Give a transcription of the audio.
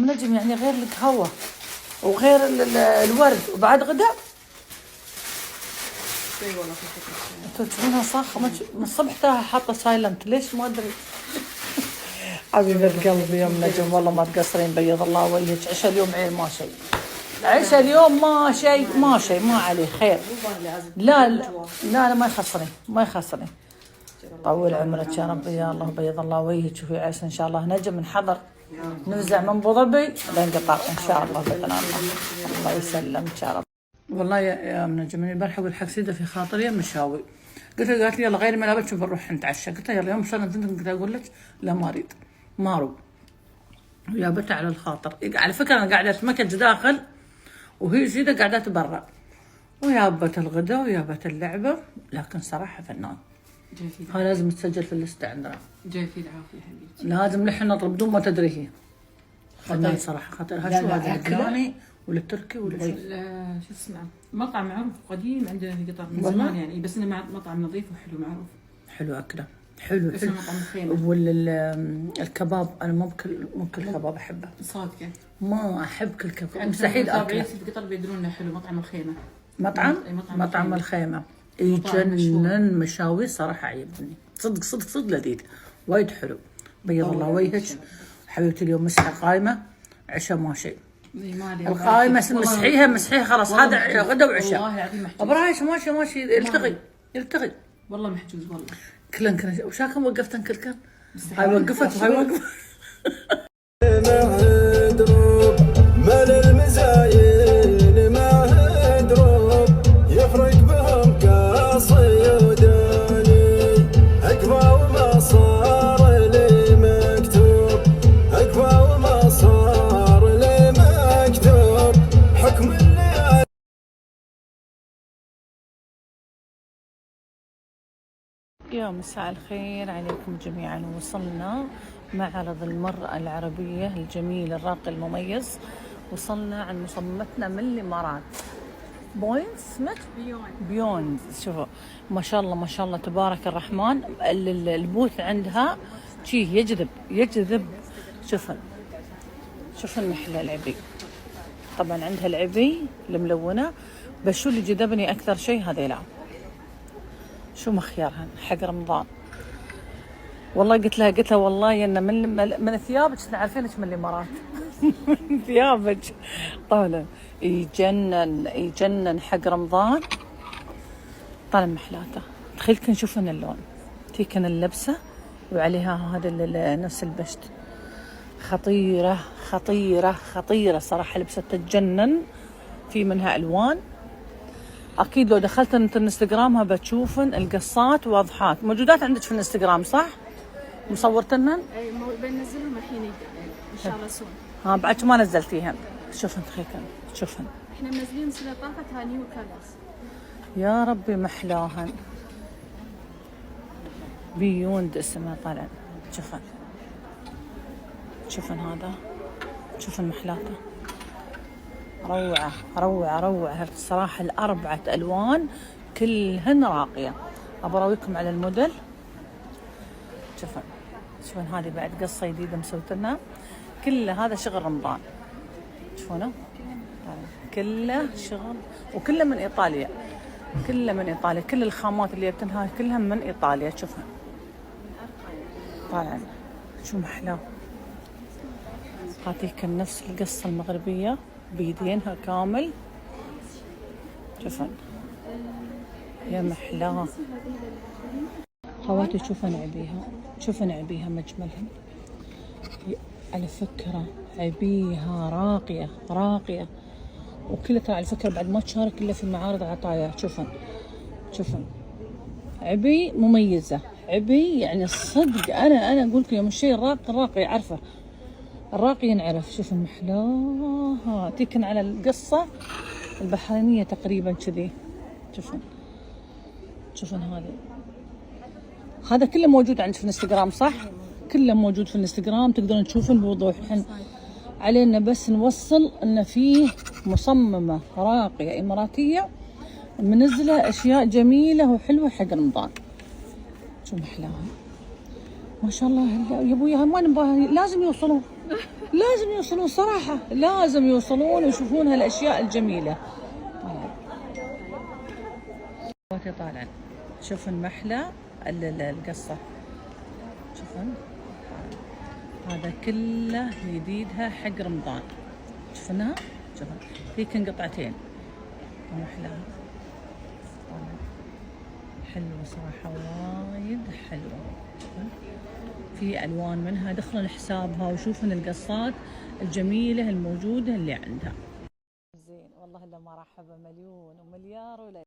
منجم يعني غير القهوة وغير الورد وبعد غدا. اي والله في فكرة. انتوا تشوفونها صح من الصبح تاها حاطة سايلنت ليش ما ادري. حبيبة قلبي يا منجم والله ما تقصرين بيض الله وجهك. عشاء اليوم عيل ما شيء. عشاء اليوم ما شيء ما عليه خير. لا لا لا ما يخسرين ما يخسرين. طول عمرك يا ربي يا الله بيض الله وجهك. شوفي عسى ان شاء الله نجم من حضر نفزع من ابو ظبي لين قطر ان شاء الله باذن الله. الله يسلمك يا رب. والله يا منجم البارحه اقول حق سيده في خاطري مشاوي. قالت لي يلا غيري ملابس شوف نروح نتعشى. قلت لها يلا يوم صرنا قلت اقول لك لا ما اريد ما اروح. وجابتها على الخاطر. على فكره انا قاعده في مكتب داخل وهي سيده قاعدات برا ويابت الغداء ويابت اللعبه. لكن صراحه فنان. هاي لازم تسجل في اللسته عندنا. جاي في العافيه حبيبتي. لازم نحن نطلب بدون ما تدري هي. فنان صراحه خاطرها شو هذا اللبناني ولا التركي ولا شو اسمه مطعم معروف قديم عندنا في قطر من زمان يعني بس انه مطعم نظيف وحلو معروف. حلو اكله حلو اسمه مطعم الخيمه. والكباب انا مو كل كباب احبه. صادقه ما احب كل كباب مستحيل اكله. في قطر بيدرون انه حلو مطعم الخيمه. مطعم الخيمه يجنن مشاوي صراحه عجبني صدق لذيذ وايد حلو. بيض الله وجهك حبيبتي. اليوم مسحه قايمه عشاء ما شيء. القايمه مسحيها خلاص هذا غدا وعشاء. والله العظيم محجوز. ابراهيم ماشي يلتغي والله محجوز والله. كلن وشاكم وقفتن كلكن. هاي وقفت وهاي وقفت. مال المزاين ما هدروب يفرق بهم قاصي وداني اقفى وما صار لي مكتوب اقفى وما صار لي مكتوب حكم اللي. يا مساء الخير عليكم جميعا. وصلنا معرض المرأة العربية الجميل الراقي المميز. وصلنا عند مصممتنا من الامارات بيوند. شوفوا ما شاء الله تبارك الرحمن. البوث عندها شيء يجذب. شوفوا المحلة العبي. طبعا عندها العبي الملونة بس شو اللي جذبني اكثر شيء هذيلا. شو مخيارهن حق رمضان. والله قلت لها والله ان من ثيابك عارفينك من الامارات. من ثيابك طالع يجنن حق رمضان. طالع محلاته. تخيل كن شوفن اللون تي كان اللبسه وعليها هذا نفس البشت. خطيره صراحه لبسه تجنن. في منها الوان اكيد لو دخلت انت الانستغرامها بتشوفن القصات واضحات موجودات عندك في الانستغرام صح؟ مصورتنن؟ اي بنزلهم الحين ان شاء الله سون. بعد ما نزلتيهن. شوفن شوفن احنا منزلين سنه طافت نيو كلرز. يا ربي محلاهن. بيوند اسمها طالع. شوفن هذا شوفن محلاته. روعة الصراحة. الأربعة ألوان كلهن راقية. أبراويكم على الموديل. شوفن هذه بعد قصة جديدة مسوتنا. كله هذا شغل رمضان. شوفونه كله شغل وكله من إيطاليا. كل الخامات اللي جبتنها كلها من إيطاليا. شوفها طالع شو محلاه. هذه كان نفس القصة المغربية بيدينها كامل. شوفن يا محلاه. خواتي شوفن عبيها مجملهم. على فكرة عبيها راقية وكلها ترى على فكرة بعد ما تشارك إلا في معارض عطايا. شوفن عبي مميزة. عبي يعني الصدق أنا أقول لكم يوم الشيء الراقي عارفة الراقي ينعرف. شوفوا محلاها تيكن على القصة البحرينية تقريبا كذي. شوفن هذا كله موجود عندك في الانستغرام صح؟ كله موجود في الانستغرام تقدرون تشوفون بوضوح. الحين علينا بس نوصل ان فيه مصممة راقية اماراتية منزلة اشياء جميلة وحلوة حق رمضان. شو محلاها. ما شاء الله يا ابويا وين نبغى لازم يوصلون لازم يوصلون صراحة لازم يوصلون ويشوفون هالاشياء الجميلة. طالعا شوفن محلى القصة شوفن هذا كله جديدها حق رمضان شوفنها شوفن هيك قطعتين محلاها حلوة صراحة وايد حلوة في ألوان منها دخلن حسابها وشوفن القصات الجميلة الموجودة اللي عندها. زين والله إلا مرحبا مليون ومليار ولا